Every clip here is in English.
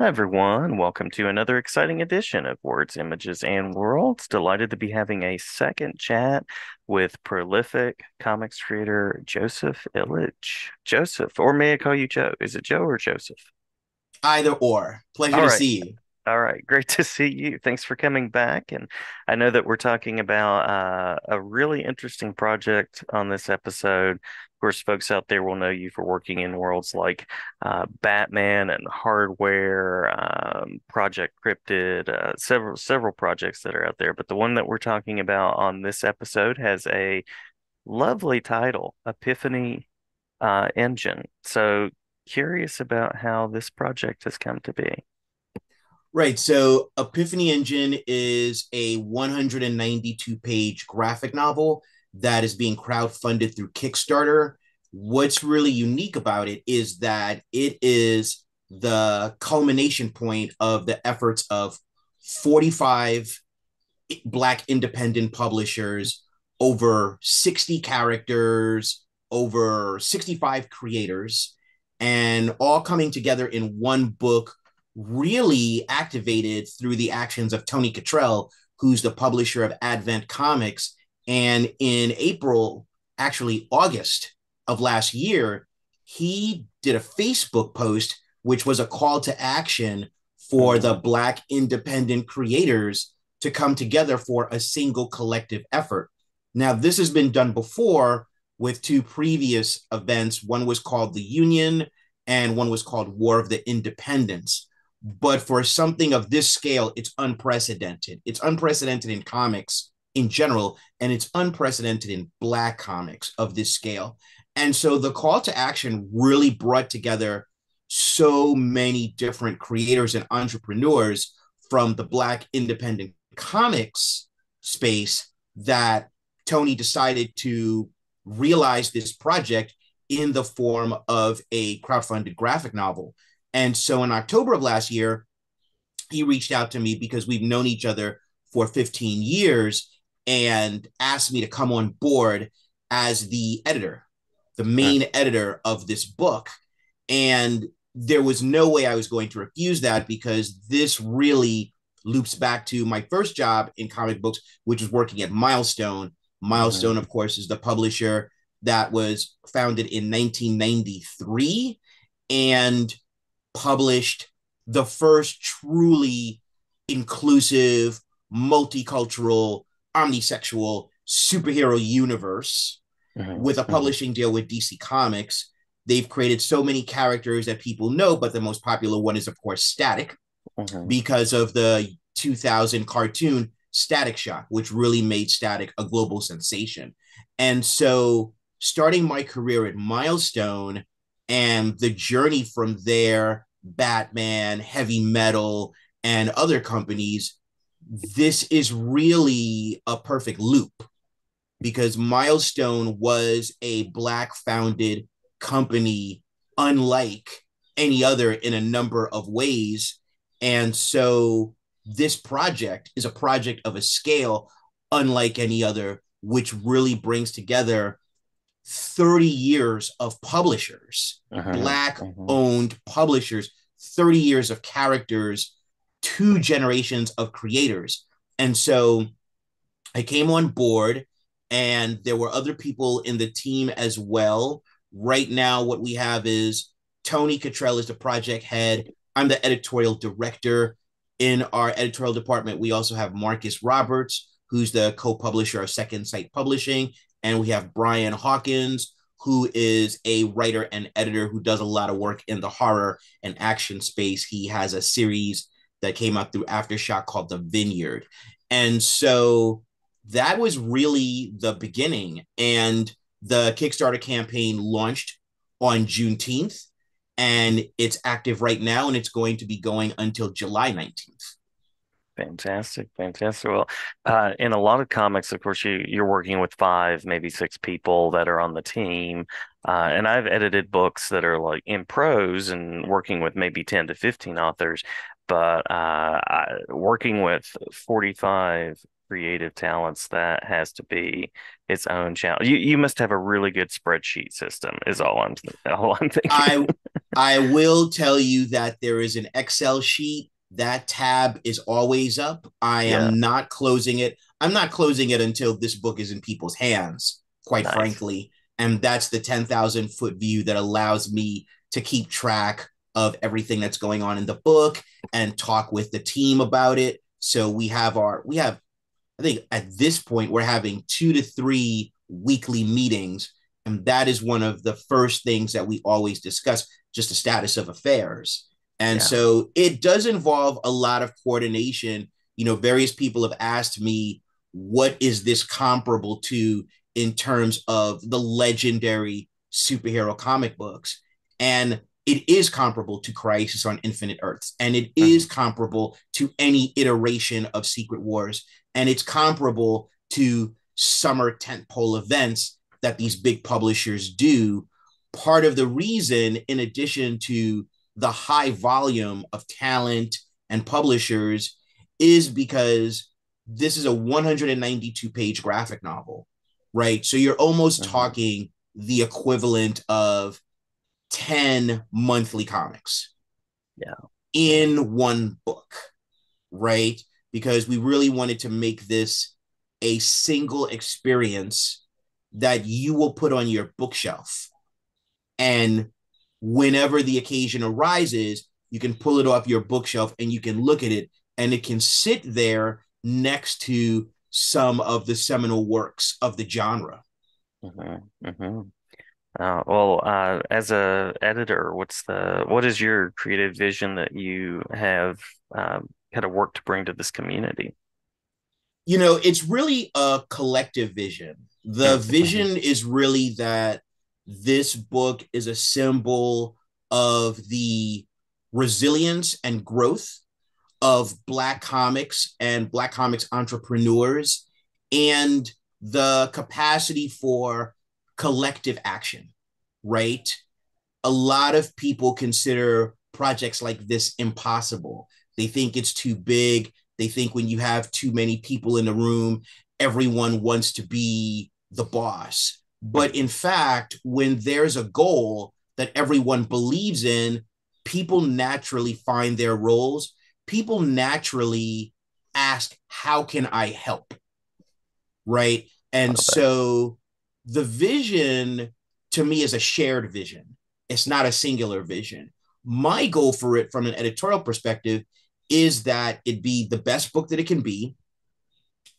Hi, everyone. Welcome to another exciting edition of Words, Images, and Worlds. Delighted to be having a second chat with prolific comics creator Joseph Illidge. Joseph, or may I call you Joe? Is it Joe or Joseph? Either or. Pleasure All to right. see you. All right, great to see you. Thanks for coming back. And I know that we're talking about a really interesting project on this episode. Of course, folks out there will know you for working in worlds like Batman and Hardware, Project Cryptid, several projects that are out there. But the one that we're talking about on this episode has a lovely title, Epiphany Engine. So curious about how this project has come to be. Right. So, Epiphany Engine is a 192-page graphic novel that is being crowdfunded through Kickstarter. What's really unique about it is that it is the culmination point of the efforts of 45 Black independent publishers, over 60 characters, over 65 creators, and all coming together in one book, really activated through the actions of Tony Cottrell, who's the publisher of Advent Comics. And in April, actually August of last year, he did a Facebook post, which was a call to action for the Mhm. Black independent creators to come together for a single collective effort. Now, this has been done before with two previous events. One was called the Union, and one was called War of the Independents. But for something of this scale, it's unprecedented. It's unprecedented in comics in general, and it's unprecedented in Black comics of this scale. And so the call to action really brought together so many different creators and entrepreneurs from the Black independent comics space that Tony decided to realize this project in the form of a crowdfunded graphic novel. And so in October of last year, he reached out to me because we've known each other for 15 years and asked me to come on board as the editor, the Mm. main editor of this book. And there was no way I was going to refuse that because this really loops back to my first job in comic books, which was working at Milestone. Milestone, Mhm. of course, is the publisher that was founded in 1993 and published the first truly inclusive, multicultural, omnisexual superhero universe Mhm. with a Mhm. publishing deal with DC Comics. They've created so many characters that people know, but the most popular one is, of course, Static, Mhm. because of the 2000 cartoon Static Shock, which really made Static a global sensation. And so, starting my career at Milestone and the journey from there, Batman, Heavy Metal, and other companies, this is really a perfect loop because Milestone was a Black founded company, unlike any other in a number of ways. And so this project is a project of a scale unlike any other, which really brings together 30 years of publishers, Mhm. Black Mhm. owned publishers, 30 years of characters, two generations of creators. And so I came on board, and there were other people in the team as well. Right now, what we have is Tony Cottrell is the project head. I'm the editorial director. In our editorial department, we also have Marcus Roberts, who's the co-publisher of Second Sight Publishing, and we have Brian Hawkins, who is a writer and editor who does a lot of work in the horror and action space. He has a series that came out through Aftershock called The Vineyard. And so that was really the beginning. And the Kickstarter campaign launched on Juneteenth, and it's active right now, and it's going to be going until July 19th. Fantastic, fantastic. Well, in a lot of comics, of course, you're working with five, maybe six people that are on the team. And I've edited books that are like in prose and working with maybe 10 to 15 authors. But working with 45 creative talents, that has to be its own challenge. You must have a really good spreadsheet system, is all I'm thinking. I I will tell you that there is an Excel sheet. That tab is always up. I Yeah, am not closing it. I'm not closing it until this book is in people's hands, quite nice. frankly. And that's the 10,000-foot view that allows me to keep track of everything that's going on in the book and talk with the team about it. So I think at this point, we're having 2 to 3 weekly meetings. And that is one of the first things that we always discuss, just the status of affairs. And Yeah. so it does involve a lot of coordination. Various people have asked me, what is this comparable to in terms of the legendary superhero comic books? And it is comparable to Crisis on Infinite Earths, and it is Mhm. comparable to any iteration of Secret Wars, and it's comparable to summer tentpole events that these big publishers do. Part of the reason, in addition to the high volume of talent and publishers, is because this is a 192-page graphic novel, right? So you're almost Mhm. talking the equivalent of 10 monthly comics Yeah. Yeah. in one book, right? Because we really wanted to make this a single experience that you will put on your bookshelf. And whenever the occasion arises, you can pull it off your bookshelf and you can look at it, and it can sit there next to some of the seminal works of the genre. Mhm. Mhm. As a editor, what is your creative vision that you have kind of worked to bring to this community? It's really a collective vision. The Mm-hmm. vision is really that this book is a symbol of the resilience and growth of Black comics and Black comics entrepreneurs, and the capacity for collective action, right? A lot of people consider projects like this impossible. They think it's too big. They think when you have too many people in the room, everyone wants to be the boss. But in fact, when there's a goal that everyone believes in, people naturally find their roles. People naturally ask, how can I help? Right. And Love that. so the vision to me is a shared vision. It's not a singular vision. My goal for it from an editorial perspective is that it be the best book that it can be,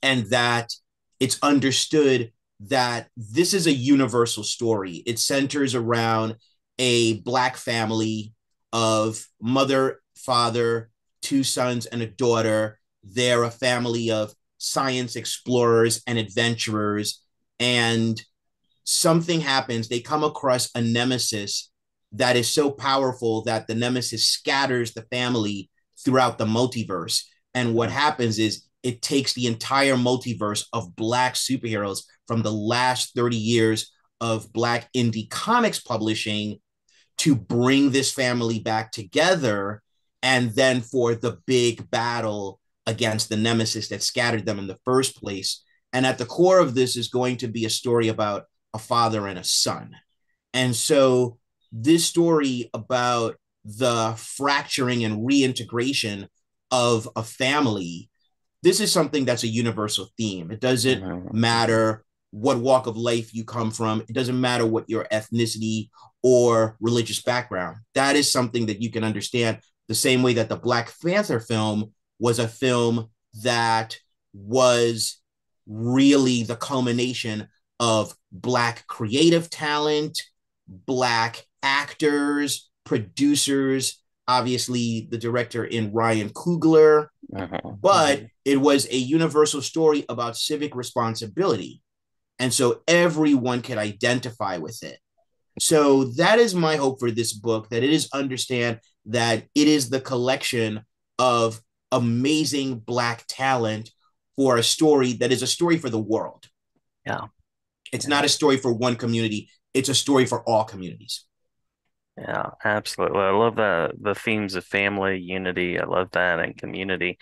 and that it's understood that this is a universal story. It centers around a Black family of mother, father, 2 sons, and a daughter. They're a family of science explorers and adventurers. And something happens. They come across a nemesis that is so powerful that the nemesis scatters the family throughout the multiverse. And what Mhm. happens is it takes the entire multiverse of Black superheroes from the last 30 years of Black indie comics publishing to bring this family back together, and then for the big battle against the nemesis that scattered them in the first place. And at the core of this is going to be a story about a father and a son. And so this story about the fracturing and reintegration of a family, this is something that's a universal theme. It doesn't Mhm. Mhm. matter what walk of life you come from. It doesn't matter what your ethnicity or religious background. That is something that you can understand the same way that the Black Panther film was a film that was really the culmination of Black creative talent, Black actors, producers, obviously the director in Ryan Coogler, Mhm. but Mhm. it was a universal story about civic responsibility. And so everyone could identify with it. So that is my hope for this book, that it is understand that it is the collection of amazing Black talent for a story that is a story for the world. Yeah. It's Yeah. not a story for one community, it's a story for all communities. Yeah, absolutely. I love the themes of family, unity. I love that and community.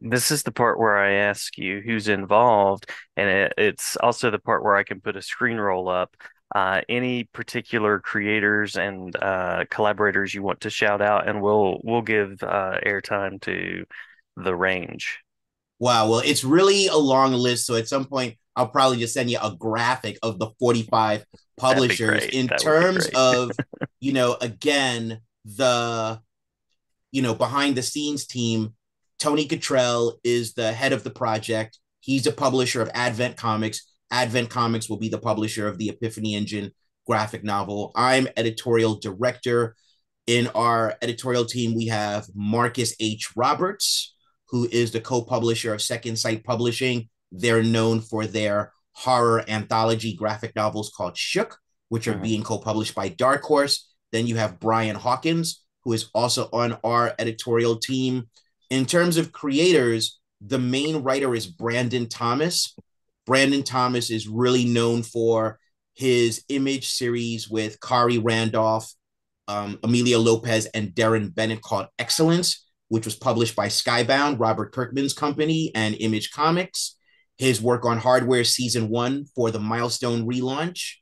This is the part where I ask you who's involved, and it's also the part where I can put a screen roll up. Any particular creators and collaborators you want to shout out, and we'll give airtime to the range. Wow. Well, it's really a long list. So at some point, I'll probably just send you a graphic of the 45 That'd be publishers great. in That would be terms great. of, again, the, behind the scenes team. Tony Cottrell is the head of the project. He's a publisher of Advent Comics. Advent Comics will be the publisher of the Epiphany Engine graphic novel. I'm editorial director. In our editorial team, we have Marcus H. Roberts, who is the co-publisher of Second Sight Publishing. They're known for their horror anthology graphic novels called Shook, which are Mhm. being co-published by Dark Horse. Then you have Brian Hawkins, who is also on our editorial team. In terms of creators, the main writer is Brandon Thomas. Brandon Thomas is really known for his Image series with Kari Randolph, Amelia Lopez, and Darren Bennett called Excellence, which was published by Skybound, Robert Kirkman's company, and Image Comics. His work on Hardware Season 1 for the Milestone relaunch.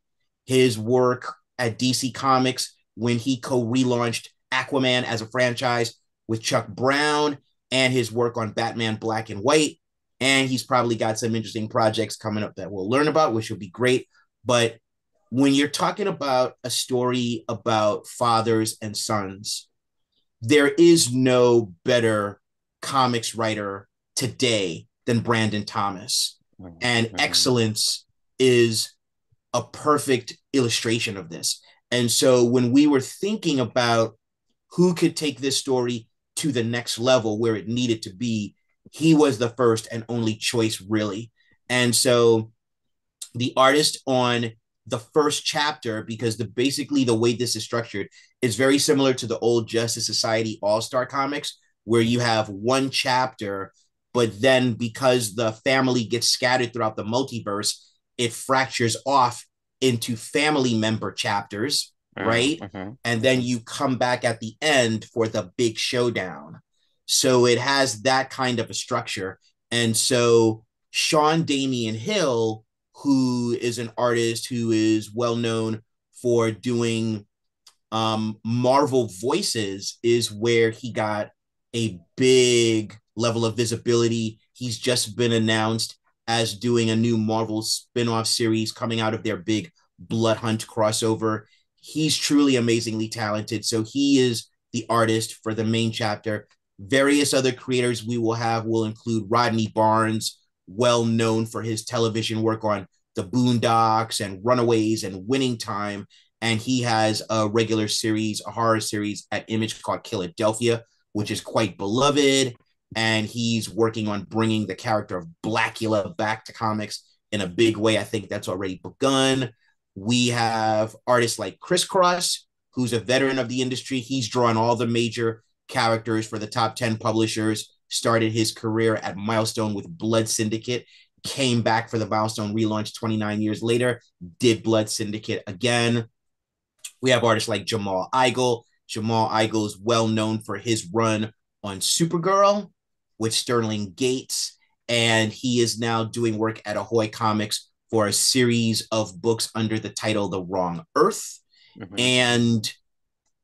His work at DC Comics when he co-relaunched Aquaman as a franchise with Chuck Brown, and his work on Batman Black and White. And he's probably got some interesting projects coming up that we'll learn about, which will be great. But when you're talking about a story about fathers and sons, there is no better comics writer today than Brandon Thomas. Mhm. And Mhm. Excellence is a perfect illustration of this. And so when we were thinking about who could take this story to the next level where it needed to be, he was the first and only choice, really. And so the artist on the first chapter, because basically the way this is structured is very similar to the old Justice Society All-Star comics, where you have one chapter, but then because the family gets scattered throughout the multiverse, it fractures off into family member chapters, Mhm. right? Mhm. And then Mhm. you come back at the end for the big showdown. So it has that kind of a structure. And so Sean Damian Hill, who is an artist who is well known for doing Marvel voices, is where he got a big level of visibility. He's just been announced as doing a new Marvel spin-off series coming out of their big Blood Hunt crossover. He's truly amazingly talented. So he is the artist for the main chapter. Various other creators we will have will include Rodney Barnes, well known for his television work on The Boondocks and Runaways and Winning Time. And he has a regular series, a horror series at Image called Philadelphia, which is quite beloved. And he's working on bringing the character of Blackula back to comics in a big way. I think that's already begun. We have artists like Chris Cross, who's a veteran of the industry. He's drawn all the major characters for the top 10 publishers, started his career at Milestone with Blood Syndicate, came back for the Milestone relaunch 29 years later, did Blood Syndicate again. We have artists like Jamal Igle. Jamal Igle is well known for his run on Supergirl with Sterling Gates, and he is now doing work at Ahoy Comics for a series of books under the title The Wrong Earth. Mhm. And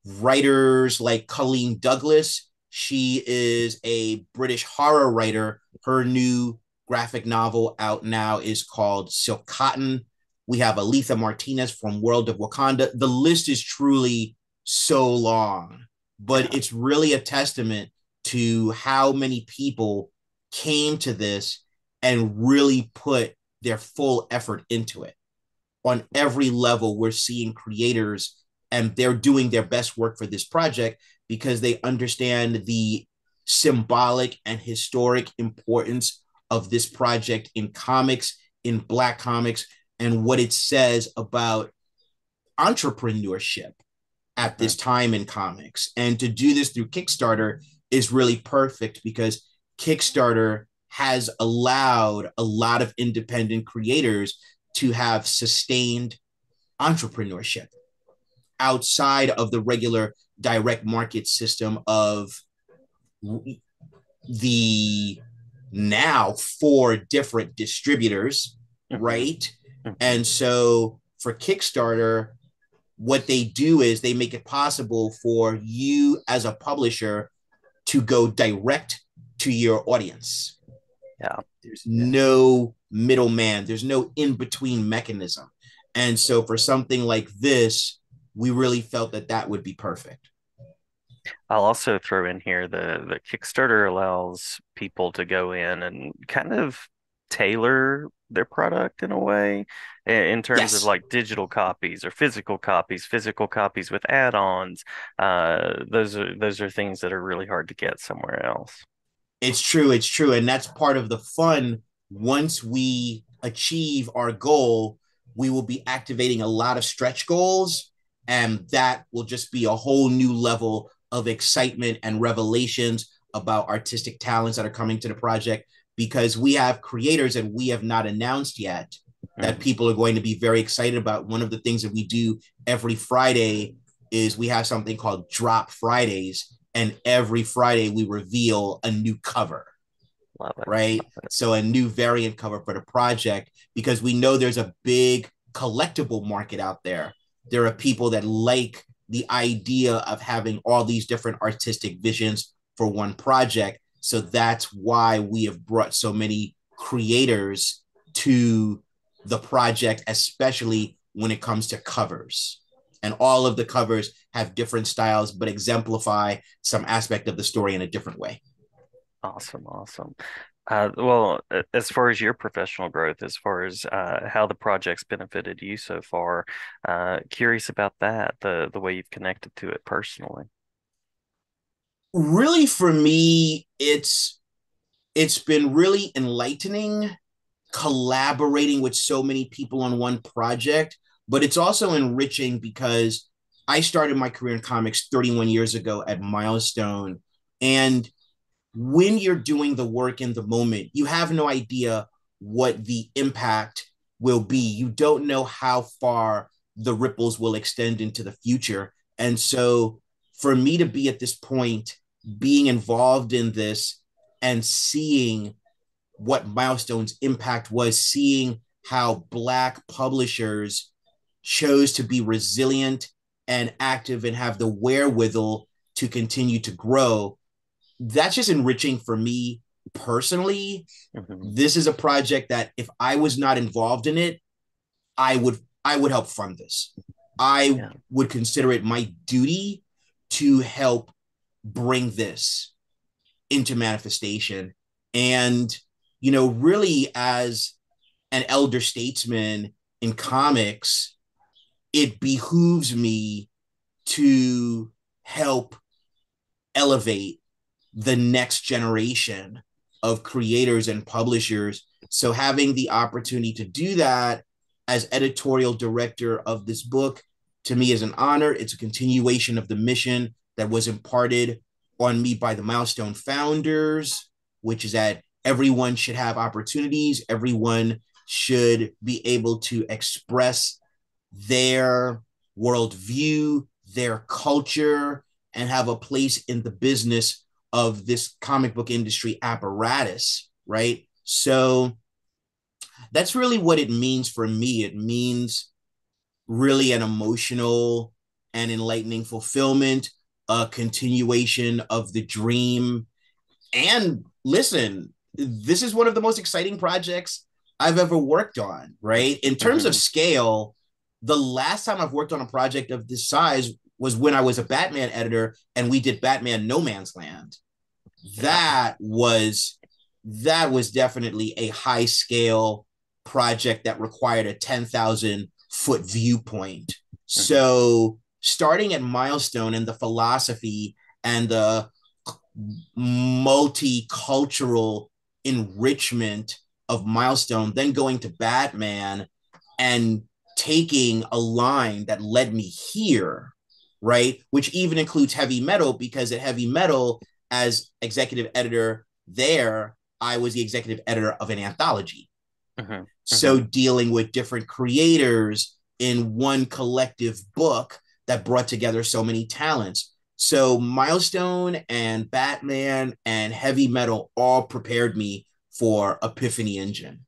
writers like Colleen Douglas, she is a British horror writer. Her new graphic novel out now is called Silk Cotton. We have Aletha Martinez from World of Wakanda. The list is truly so long, but Yeah. it's really a testament to how many people came to this and really put their full effort into it. On every level, we're seeing creators and they're doing their best work for this project because they understand the symbolic and historic importance of this project in comics, in Black comics, and what it says about entrepreneurship at Mhm. this time in comics. And to do this through Kickstarter is really perfect because Kickstarter has allowed a lot of independent creators to have sustained entrepreneurship outside of the regular direct market system of the now four different distributors, Mhm. right? Mhm. And so for Kickstarter, what they do is they make it possible for you as a publisher to go direct to your audience. Yeah. There's Yeah. no middleman, there's no in between mechanism. And so for something like this, we really felt that that would be perfect. I'll also throw in here the Kickstarter allows people to go in and kind of tailor their product in a way in terms of Yes, like digital copies or physical copies with add-ons. Those are things that are really hard to get somewhere else. it's true. It's true. And that's part of the fun. Once we achieve our goal, we will be activating a lot of stretch goals. And that will just be a whole new level of excitement and revelations about artistic talents that are coming to the project because we have creators that we have not announced yet that Mhm. people are going to be very excited about. One of the things that we do every Friday is we have something called Drop Fridays, and every Friday we reveal a new cover, Love it. right? Love it. So a new variant cover for the project because we know there's a big collectible market out there. There are people that like the idea of having all these different artistic visions for one project. So that's why we have brought so many creators to the project, especially when it comes to covers. And all of the covers have different styles, but exemplify some aspect of the story in a different way. Awesome, awesome. Well, as far as your professional growth, as far as how the project's benefited you so far, curious about that, the way you've connected to it personally. Really, for me, it's been really enlightening collaborating with so many people on one project, but it's also enriching because I started my career in comics 31 years ago at Milestone. And when you're doing the work in the moment, you have no idea what the impact will be. You don't know how far the ripples will extend into the future. And so for me to be at this point, being involved in this and seeing what Milestone's impact was, seeing how Black publishers chose to be resilient and active and have the wherewithal to continue to grow, that's just enriching for me personally. Hmm. This is a project that if I was not involved in it, I would help fund this. I Yeah. would consider it my duty to help bring this into manifestation. And, really as an elder statesman in comics, it behooves me to help elevate the next generation of creators and publishers. So having the opportunity to do that as editorial director of this book to me is an honor. It's a continuation of the mission that was imparted on me by the Milestone founders, which is that everyone should have opportunities, everyone should be able to express their worldview, their culture, and have a place in the business of this comic book industry apparatus, right? So that's really what it means for me. It means really an emotional and enlightening fulfillment, a continuation of the dream. And listen, this is one of the most exciting projects I've ever worked on, right? In terms of Hmm. scale, the last time I've worked on a project of this size was when I was a Batman editor and we did Batman No Man's Land. Yeah. That was definitely a high scale project that required a 10,000 foot viewpoint. Hmm. So starting at Milestone and the philosophy and the multicultural enrichment of Milestone, then going to Batman and taking a line that led me here, right? Which even includes heavy metal, because at heavy metal, as executive editor there, I was the executive editor of an anthology. Hmm. So Hmm. dealing with different creators in one collective book that brought together so many talents. So Milestone and Batman and heavy metal all prepared me for Epiphany Engine.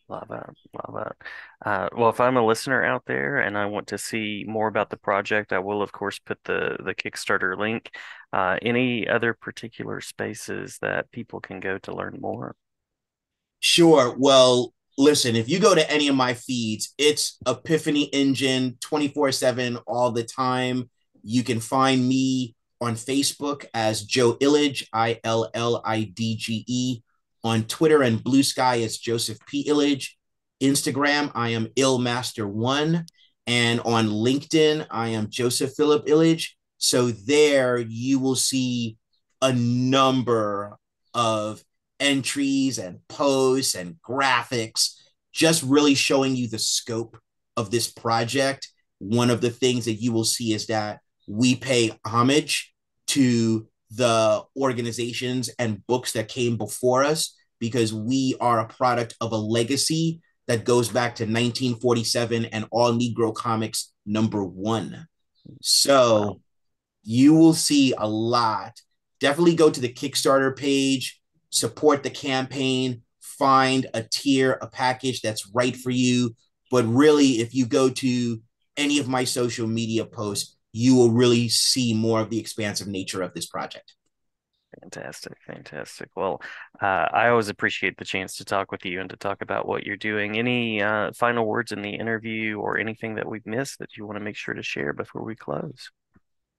Love it. Love it. Well, if I'm a listener out there and I want to see more about the project, I will, of course, put the Kickstarter link. Any other particular spaces that people can go to learn more? Sure. Well, listen, if you go to any of my feeds, it's Epiphany Engine 24/7 all the time. You can find me on Facebook as Joe Illidge, Illidge. On Twitter and Blue Sky, it's Joseph P. Illidge. Instagram, I am Illmaster1. And on LinkedIn, I am Joseph Philip Illidge. So there you will see a number of entries and posts and graphics, just really showing you the scope of this project. One of the things that you will see is that we pay homage to the organizations and books that came before us because we are a product of a legacy that goes back to 1947 and All Negro Comics #1. Wow. So you will see a lot. Definitely go to the Kickstarter page, support the campaign, find a tier, a package that's right for you. But really, if you go to any of my social media posts, you will really see more of the expansive nature of this project. Fantastic, fantastic. Well, I always appreciate the chance to talk with you and to talk about what you're doing. Any final words in the interview or anything that we've missed that you want to make sure to share before we close?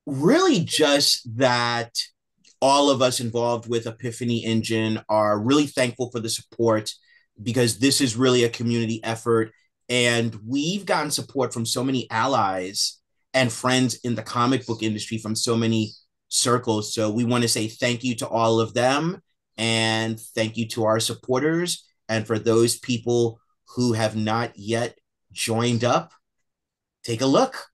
Really, just that all of us involved with Epiphany Engine are really thankful for the support because this is really a community effort. And we've gotten support from so many allies and friends in the comic book industry from so many circles. So we want to say thank you to all of them and thank you to our supporters. And for those people who have not yet joined up, take a look.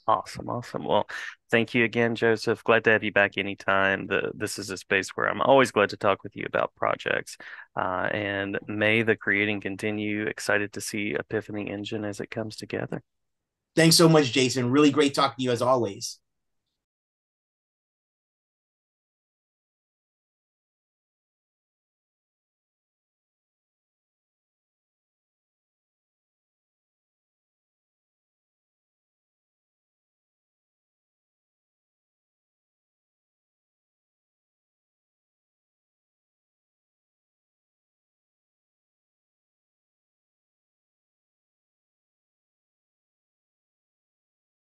Awesome, awesome. Well, thank you again, Joseph. Glad to have you back anytime. This is a space where I'm always glad to talk with you about projects. And may the creating continue. Excited to see Epiphany Engine as it comes together. Thanks so much, Jason. Really great talking to you as always.